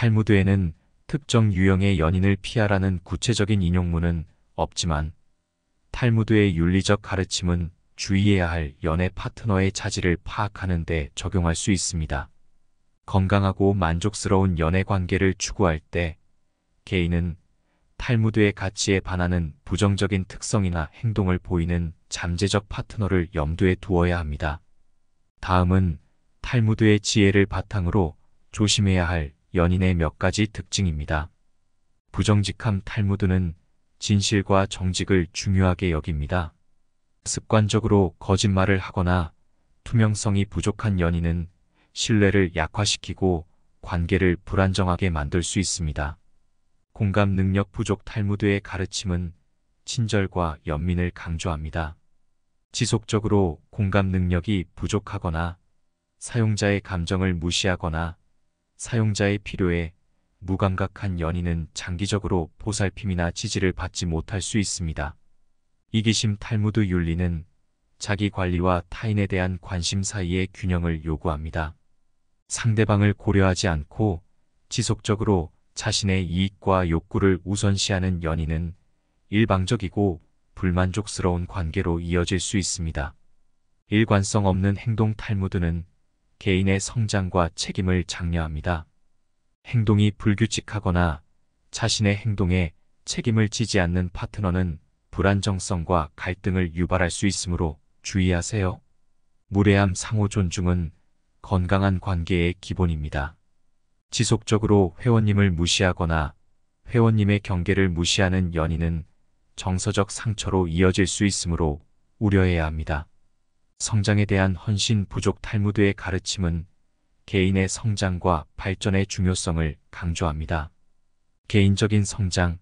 탈무드에는 특정 유형의 연인을 피하라는 구체적인 인용문은 없지만 탈무드의 윤리적 가르침은 주의해야 할 연애 파트너의 차질을 파악하는 데 적용할 수 있습니다. 건강하고 만족스러운 연애 관계를 추구할 때 개인은 탈무드의 가치에 반하는 부정적인 특성이나 행동을 보이는 잠재적 파트너를 염두에 두어야 합니다. 다음은 탈무드의 지혜를 바탕으로 조심해야 할 연인의 몇 가지 특징입니다. 부정직함. 탈무드는 진실과 정직을 중요하게 여깁니다. 습관적으로 거짓말을 하거나 투명성이 부족한 연인은 신뢰를 약화시키고 관계를 불안정하게 만들 수 있습니다. 공감 능력 부족. 탈무드의 가르침은 친절과 연민을 강조합니다. 지속적으로 공감 능력이 부족하거나 사용자의 감정을 무시하거나 사용자의 필요에 무감각한 연인은 장기적으로 보살핌이나 지지를 받지 못할 수 있습니다. 이기심. 탈무드 윤리는 자기 관리와 타인에 대한 관심 사이의 균형을 요구합니다. 상대방을 고려하지 않고 지속적으로 자신의 이익과 욕구를 우선시하는 연인은 일방적이고 불만족스러운 관계로 이어질 수 있습니다. 일관성 없는 행동. 탈무드는 개인의 성장과 책임을 장려합니다. 행동이 불규칙하거나 자신의 행동에 책임을 지지 않는 파트너는 불안정성과 갈등을 유발할 수 있으므로 주의하세요. 무례함. 상호 존중은 건강한 관계의 기본입니다. 지속적으로 회원님을 무시하거나 회원님의 경계를 무시하는 연인은 정서적 상처로 이어질 수 있으므로 우려해야 합니다. 성장에 대한 헌신 부족. 탈무드의 가르침은 개인의 성장과 발전의 중요성을 강조합니다. 개인적인 성장,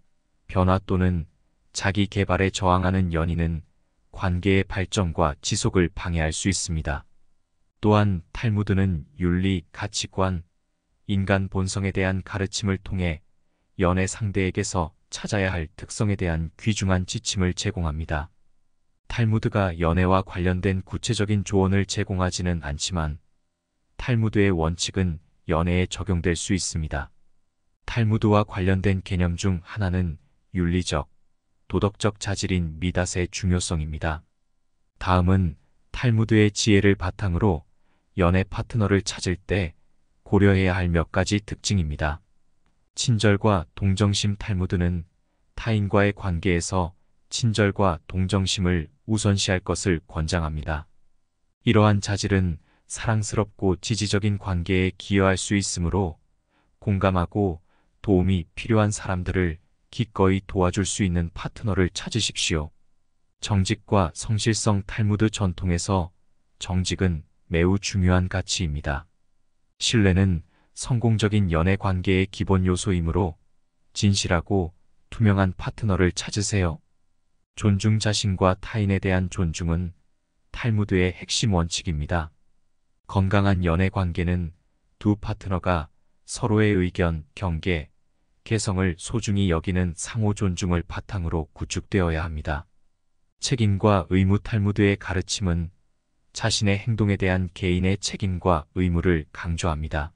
변화 또는 자기 개발에 저항하는 연인은 관계의 발전과 지속을 방해할 수 있습니다. 또한 탈무드는 윤리, 가치관, 인간 본성에 대한 가르침을 통해 연애 상대에게서 찾아야 할 특성에 대한 귀중한 지침을 제공합니다. 탈무드가 연애와 관련된 구체적인 조언을 제공하지는 않지만 탈무드의 원칙은 연애에 적용될 수 있습니다. 탈무드와 관련된 개념 중 하나는 윤리적, 도덕적 자질인 미닷의 중요성입니다. 다음은 탈무드의 지혜를 바탕으로 연애 파트너를 찾을 때 고려해야 할 몇 가지 특징입니다. 친절과 동정심. 탈무드는 타인과의 관계에서 친절과 동정심을 우선시할 것을 권장합니다. 이러한 자질은 사랑스럽고 지지적인 관계에 기여할 수 있으므로 공감하고 도움이 필요한 사람들을 기꺼이 도와줄 수 있는 파트너를 찾으십시오. 정직과 성실성. 탈무드 전통에서 정직은 매우 중요한 가치입니다. 신뢰는 성공적인 연애 관계의 기본 요소이므로 진실하고 투명한 파트너를 찾으세요. 존중. 자신과 타인에 대한 존중은 탈무드의 핵심 원칙입니다. 건강한 연애 관계는 두 파트너가 서로의 의견, 경계, 개성을 소중히 여기는 상호 존중을 바탕으로 구축되어야 합니다. 책임과 의무. 탈무드의 가르침은 자신의 행동에 대한 개인의 책임과 의무를 강조합니다.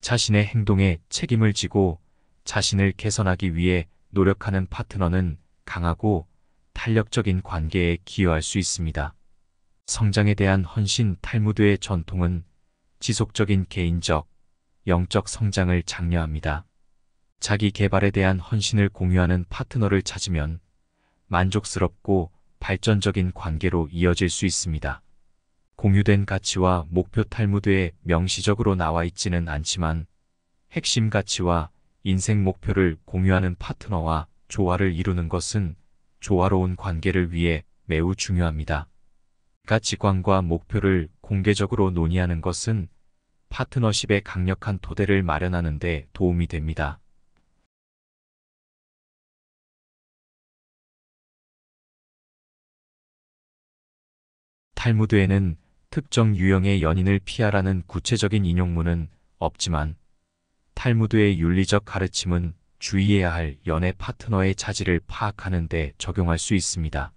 자신의 행동에 책임을 지고 자신을 개선하기 위해 노력하는 파트너는 강하고 탄력적인 관계에 기여할 수 있습니다. 성장에 대한 헌신. 탈무드의 전통은 지속적인 개인적, 영적 성장을 장려합니다. 자기 개발에 대한 헌신을 공유하는 파트너를 찾으면 만족스럽고 발전적인 관계로 이어질 수 있습니다. 공유된 가치와 목표. 탈무드에 명시적으로 나와 있지는 않지만 핵심 가치와 인생 목표를 공유하는 파트너와 조화를 이루는 것은 조화로운 관계를 위해 매우 중요합니다. 가치관과 목표를 공개적으로 논의하는 것은 파트너십의 강력한 토대를 마련하는 데 도움이 됩니다. 탈무드에는 특정 유형의 연인을 피하라는 구체적인 인용문은 없지만 탈무드의 윤리적 가르침은 주의해야 할 연애 파트너의 자질을 파악하는 데 적용할 수 있습니다.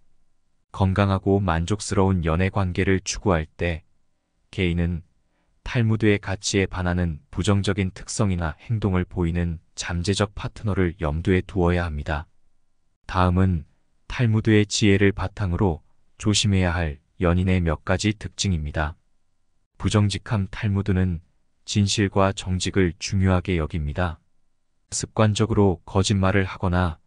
건강하고 만족스러운 연애 관계를 추구할 때 개인은 탈무드의 가치에 반하는 부정적인 특성이나 행동을 보이는 잠재적 파트너를 염두에 두어야 합니다. 다음은 탈무드의 지혜를 바탕으로 조심해야 할 연인의 몇 가지 특징입니다. 부정직함. 탈무드는 진실과 정직을 중요하게 여깁니다. 습관적으로 거짓말을 하거나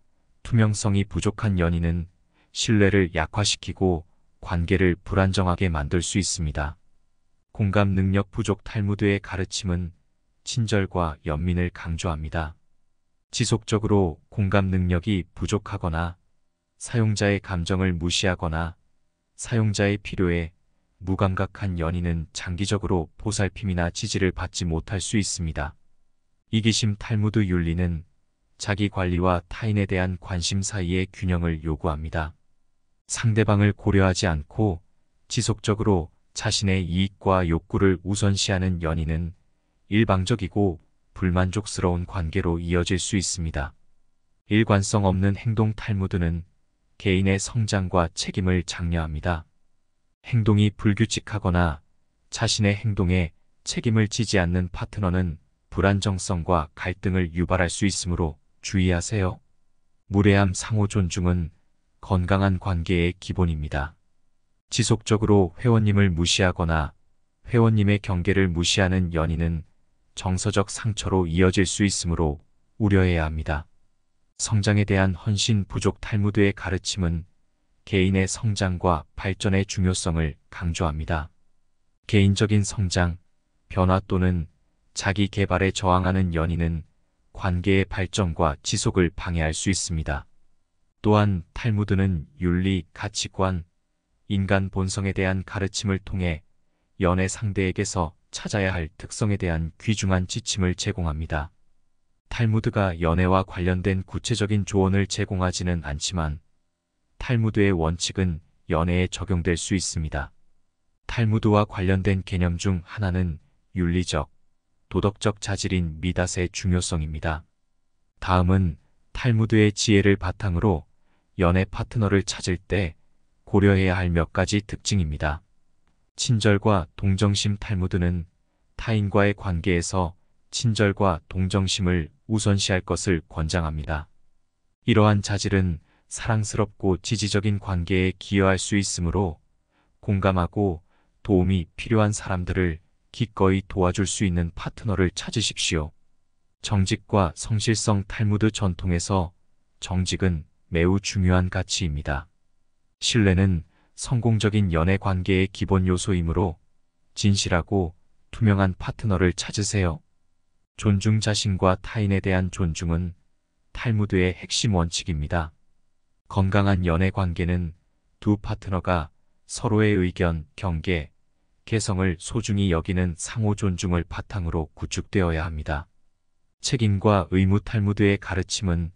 투명성이 부족한 연인은 신뢰를 약화시키고 관계를 불안정하게 만들 수 있습니다. 공감 능력 부족. 탈무드의 가르침은 친절과 연민을 강조합니다. 지속적으로 공감 능력이 부족하거나 사용자의 감정을 무시하거나 사용자의 필요에 무감각한 연인은 장기적으로 보살핌이나 지지를 받지 못할 수 있습니다. 이기심. 탈무드 윤리는 자기 관리와 타인에 대한 관심 사이의 균형을 요구합니다. 상대방을 고려하지 않고 지속적으로 자신의 이익과 욕구를 우선시하는 연인은 일방적이고 불만족스러운 관계로 이어질 수 있습니다. 일관성 없는 행동. 탈무드는 개인의 성장과 책임을 장려합니다. 행동이 불규칙하거나 자신의 행동에 책임을 지지 않는 파트너는 불안정성과 갈등을 유발할 수 있으므로 주의하세요. 무례함. 상호 존중은 건강한 관계의 기본입니다. 지속적으로 회원님을 무시하거나 회원님의 경계를 무시하는 연인은 정서적 상처로 이어질 수 있으므로 우려해야 합니다. 성장에 대한 헌신 부족. 탈무드의 가르침은 개인의 성장과 발전의 중요성을 강조합니다. 개인적인 성장, 변화 또는 자기 개발에 저항하는 연인은 관계의 발전과 지속을 방해할 수 있습니다. 또한 탈무드는 윤리, 가치관, 인간 본성에 대한 가르침을 통해 연애 상대에게서 찾아야 할 특성에 대한 귀중한 지침을 제공합니다. 탈무드가 연애와 관련된 구체적인 조언을 제공하지는 않지만 탈무드의 원칙은 연애에 적용될 수 있습니다. 탈무드와 관련된 개념 중 하나는 윤리적, 도덕적 자질인 미닷의 중요성입니다. 다음은 탈무드의 지혜를 바탕으로 연애 파트너를 찾을 때 고려해야 할 몇 가지 특징입니다. 친절과 동정심. 탈무드는 타인과의 관계에서 친절과 동정심을 우선시할 것을 권장합니다. 이러한 자질은 사랑스럽고 지지적인 관계에 기여할 수 있으므로 공감하고 도움이 필요한 사람들을 기꺼이 도와줄 수 있는 파트너를 찾으십시오. 정직과 성실성. 탈무드 전통에서 정직은 매우 중요한 가치입니다. 신뢰는 성공적인 연애 관계의 기본 요소이므로 진실하고 투명한 파트너를 찾으세요. 존중. 자신과 타인에 대한 존중은 탈무드의 핵심 원칙입니다. 건강한 연애 관계는 두 파트너가 서로의 의견, 경계, 개성을 소중히 여기는 상호 존중을 바탕으로 구축되어야 합니다. 책임과 의무. 탈무드의 가르침은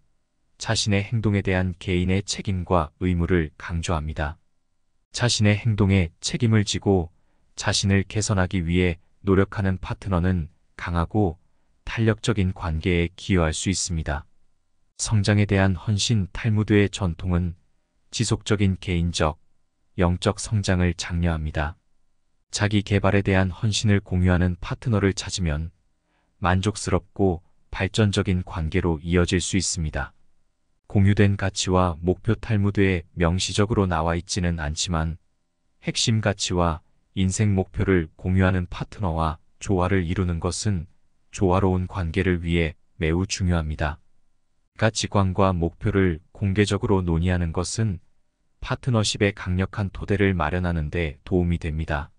자신의 행동에 대한 개인의 책임과 의무를 강조합니다. 자신의 행동에 책임을 지고 자신을 개선하기 위해 노력하는 파트너는 강하고 탄력적인 관계에 기여할 수 있습니다. 성장에 대한 헌신. 탈무드의 전통은 지속적인 개인적, 영적 성장을 장려합니다. 자기 개발에 대한 헌신을 공유하는 파트너를 찾으면 만족스럽고 발전적인 관계로 이어질 수 있습니다. 공유된 가치와 목표. 탈무드에 명시적으로 나와 있지는 않지만 핵심 가치와 인생 목표를 공유하는 파트너와 조화를 이루는 것은 조화로운 관계를 위해 매우 중요합니다. 가치관과 목표를 공개적으로 논의하는 것은 파트너십의 강력한 토대를 마련하는 데 도움이 됩니다.